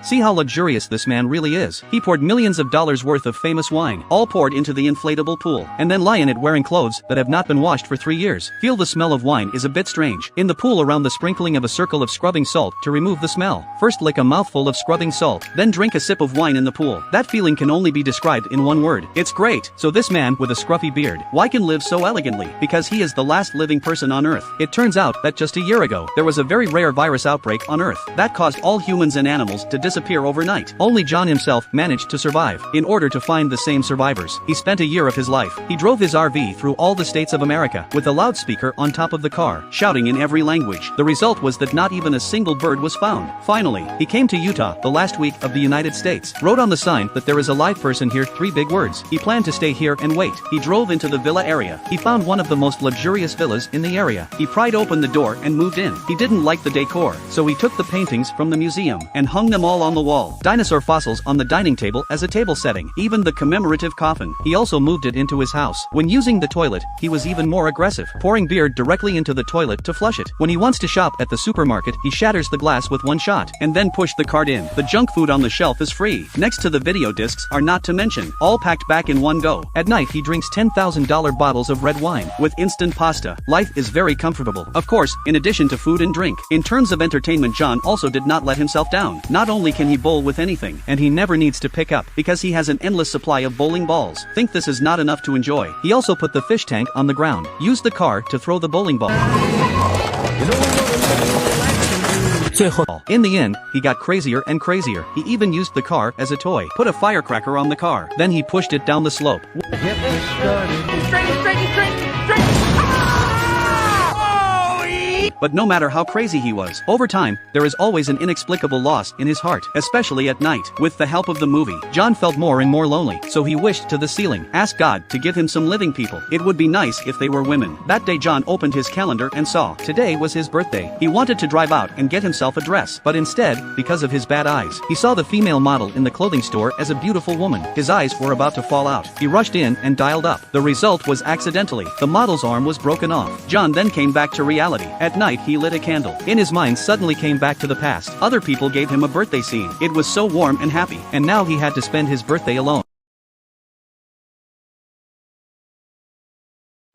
See how luxurious this man really is. He poured millions of dollars worth of famous wine, all poured into the inflatable pool, and then lie in it wearing clothes that have not been washed for 3 years. Feel the smell of wine is a bit strange. In the pool around the sprinkling of a circle of scrubbing salt to remove the smell. First lick a mouthful of scrubbing salt, then drink a sip of wine in the pool. That feeling can only be described in one word. It's great. So this man with a scruffy beard, why can live so elegantly? Because he is the last living person on Earth. It turns out that just a year ago, there was a very rare virus outbreak on Earth that caused all humans and animals to disappear overnight. Only John himself managed to survive. In order to find the same survivors, he spent a year of his life. He drove his RV through all the states of America with a loudspeaker on top of the car, shouting in every language. The result was that not even a single bird was found. Finally, he came to Utah, the last week of the United States. Wrote on the sign that there is a live person here, 3 big words. He planned to stay here and wait. He drove into the villa area. He found one of the most luxurious villas in the area. He pried open the door and moved in. He didn't like the decor, so he took the paintings from the museum and hung them all on the wall. Dinosaur fossils on the dining table as a table setting. Even the commemorative coffin. He also moved it into his house. When using the toilet, he was even more aggressive, pouring beer directly into the toilet to flush it. When he wants to shop at the supermarket, he shatters the glass with one shot, and then push the cart in. The junk food on the shelf is free. Next to the video discs are not to mention, all packed back in one go. At night he drinks $10,000 bottles of red wine with instant pasta. Life is very comfortable. Of course, in addition to food and drink. In terms of entertainment, John also did not let himself down. Not only can he bowl with anything, and he never needs to pick up, because he has an endless supply of bowling balls. Think this is not enough to enjoy. He also put the fish tank on the ground. Used the car to throw the bowling ball. In the end, he got crazier and crazier. He even used the car as a toy. Put a firecracker on the car. Then he pushed it down the slope. But no matter how crazy he was, over time, there is always an inexplicable loss in his heart, especially at night. With the help of the movie, John felt more and more lonely, so he wished to the ceiling, asked God to give him some living people. It would be nice if they were women. That day John opened his calendar and saw today was his birthday. He wanted to drive out and get himself a dress, but instead, because of his bad eyes, he saw the female model in the clothing store as a beautiful woman. His eyes were about to fall out. He rushed in and dialed up. The result was accidentally. The model's arm was broken off. John then came back to reality. At night, he lit a candle. In his mind suddenly came back to the past. Other people gave him a birthday scene. It was so warm and happy, and now he had to spend his birthday alone.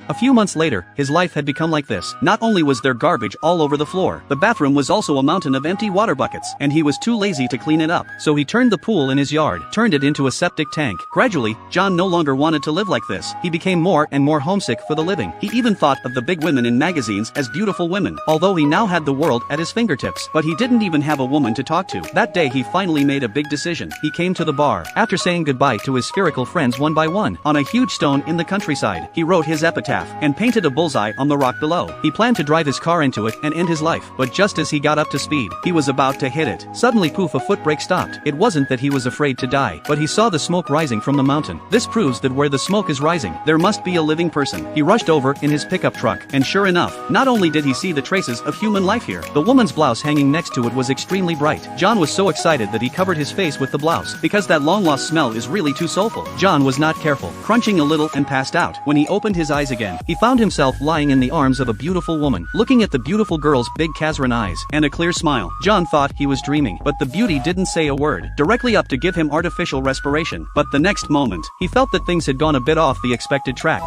A few months later, his life had become like this. Not only was there garbage all over the floor, the bathroom was also a mountain of empty water buckets, and he was too lazy to clean it up. So he turned the pool in his yard, turned it into a septic tank. Gradually, John no longer wanted to live like this. He became more and more homesick for the living. He even thought of the big women in magazines as beautiful women, although he now had the world at his fingertips. But he didn't even have a woman to talk to. That day he finally made a big decision. He came to the bar. After saying goodbye to his spherical friends one by one, on a huge stone in the countryside, he wrote his epitaph and painted a bullseye on the rock below. He planned to drive his car into it and end his life, but just as he got up to speed, he was about to hit it. Suddenly poof, a foot brake stopped. It wasn't that he was afraid to die, but he saw the smoke rising from the mountain. This proves that where the smoke is rising, there must be a living person. He rushed over in his pickup truck, and sure enough, not only did he see the traces of human life here, the woman's blouse hanging next to it was extremely bright. John was so excited that he covered his face with the blouse, because that long-lost smell is really too soulful. John was not careful, crunching a little and passed out. When he opened his eyes again, he found himself lying in the arms of a beautiful woman, looking at the beautiful girl's big Kazran eyes, and a clear smile. John thought he was dreaming, but the beauty didn't say a word, directly up to give him artificial respiration. But the next moment, he felt that things had gone a bit off the expected track.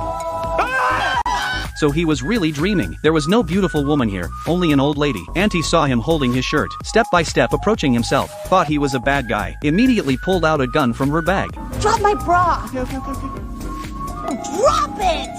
So he was really dreaming. There was no beautiful woman here, only an old lady. Auntie saw him holding his shirt, step by step approaching himself, thought he was a bad guy, immediately pulled out a gun from her bag. Drop my bra! Drop it!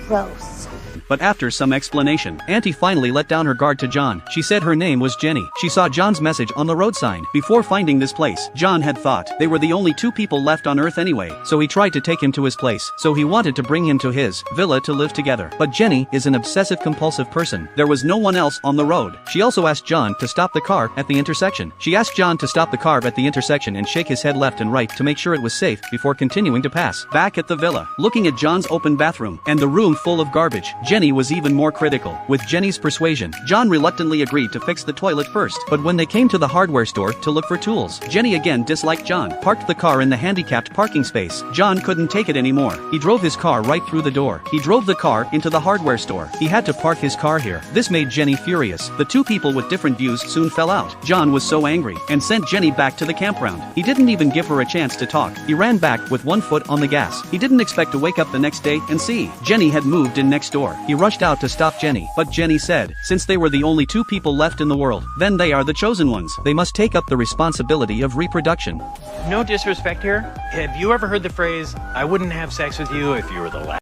Gross. But after some explanation, Auntie finally let down her guard to John. She said her name was Jenny. She saw John's message on the road sign. Before finding this place, John had thought they were the only 2 people left on Earth anyway, so he tried to take him to his place. So he wanted to bring him to his villa to live together. But Jenny is an obsessive-compulsive person. There was no one else on the road. She also asked John to stop the car at the intersection. She asked John to stop the car at the intersection and shake his head left and right to make sure it was safe before continuing to pass. Back at the villa, looking at John's open bathroom and the room full of garbage, Jenny Jenny was even more critical. With Jenny's persuasion, John reluctantly agreed to fix the toilet first. But when they came to the hardware store to look for tools, Jenny again disliked John, parked the car in the handicapped parking space. John couldn't take it anymore. He drove his car right through the door. He drove the car into the hardware store. He had to park his car here. This made Jenny furious. The two people with different views soon fell out. John was so angry and sent Jenny back to the campground. He didn't even give her a chance to talk. He ran back with one foot on the gas. He didn't expect to wake up the next day and see Jenny had moved in next door. He rushed out to stop Jenny, but Jenny said, since they were the only two people left in the world, then they are the chosen ones. They must take up the responsibility of reproduction. No disrespect here. Have you ever heard the phrase, I wouldn't have sex with you if you were the last?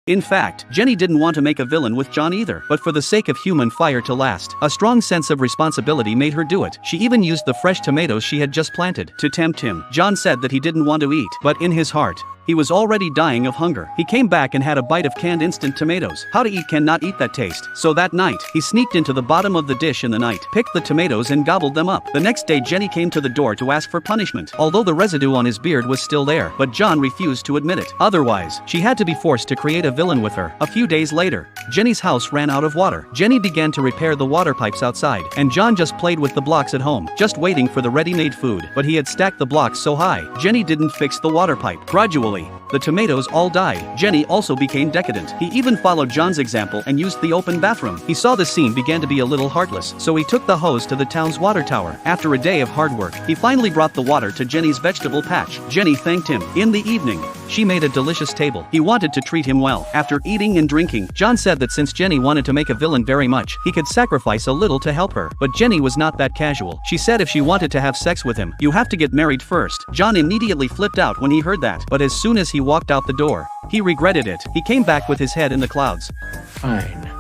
In fact, Jenny didn't want to make a villain with John either, but for the sake of human fire to last, a strong sense of responsibility made her do it. She even used the fresh tomatoes she had just planted to tempt him. John said that he didn't want to eat, but in his heart, he was already dying of hunger. He came back and had a bite of canned instant tomatoes. How to eat cannot eat that taste. So that night, he sneaked into the bottom of the dish in the night, picked the tomatoes and gobbled them up. The next day Jenny came to the door to ask for punishment, although the residue on his beard was still there, but John refused to admit it. Otherwise, she had to be forced to create a villain with her. A few days later, Jenny's house ran out of water. Jenny began to repair the water pipes outside, and John just played with the blocks at home, just waiting for the ready-made food. But he had stacked the blocks so high, Jenny didn't fix the water pipe. Gradually, the tomatoes all died. Jenny also became decadent. He even followed John's example and used the open bathroom. He saw the scene began to be a little heartless, so he took the hose to the town's water tower. After a day of hard work, he finally brought the water to Jenny's vegetable patch. Jenny thanked him. In the evening, she made a delicious table. He wanted to treat him well. After eating and drinking, John said that since Jenny wanted to make a villain very much, he could sacrifice a little to help her. But Jenny was not that casual. She said if she wanted to have sex with him, you have to get married first. John immediately flipped out when he heard that, but as soon as he walked out the door, he regretted it. He came back with his head in the clouds. Fine.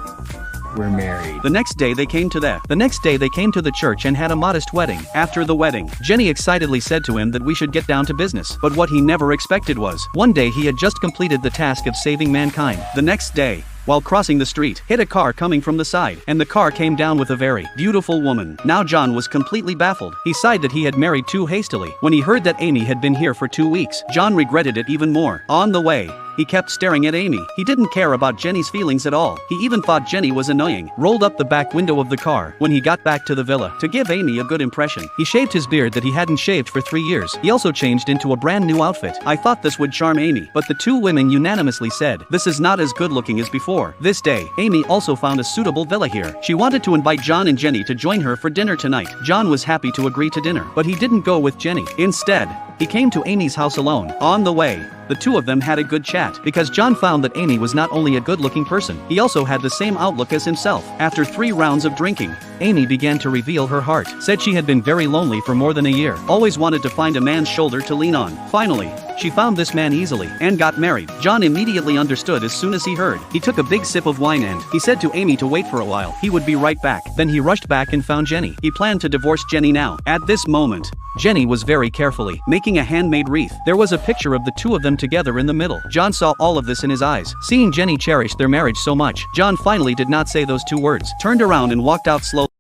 We're married. The next day they came to the church and had a modest wedding. After the wedding, Jenny excitedly said to him that we should get down to business. But what he never expected was, one day he had just completed the task of saving mankind. The next day, while crossing the street, hit a car coming from the side, and the car came down with a very beautiful woman. Now John was completely baffled. He sighed that he had married too hastily. When he heard that Amy had been here for 2 weeks, John regretted it even more. On the way, he kept staring at Amy. He didn't care about Jenny's feelings at all. He even thought Jenny was annoying. Rolled up the back window of the car when he got back to the villa. To give Amy a good impression, he shaved his beard that he hadn't shaved for 3 years. He also changed into a brand new outfit. I thought this would charm Amy, but the two women unanimously said, this is not as good looking as before. This day, Amy also found a suitable villa here. She wanted to invite John and Jenny to join her for dinner tonight. John was happy to agree to dinner, but he didn't go with Jenny. Instead, he came to Amy's house alone. On the way, the two of them had a good chat, because John found that Amy was not only a good-looking person, he also had the same outlook as himself. After 3 rounds of drinking, Amy began to reveal her heart. Said she had been very lonely for more than a year, always wanted to find a man's shoulder to lean on. Finally, she found this man easily, and got married. John immediately understood as soon as he heard. He took a big sip of wine and he said to Amy to wait for a while. He would be right back. Then he rushed back and found Jenny. He planned to divorce Jenny now. At this moment, Jenny was very carefully making a handmade wreath. There was a picture of the two of them together in the middle. John saw all of this in his eyes. Seeing Jenny cherish their marriage so much, John finally did not say those 2 words, turned around and walked out slowly.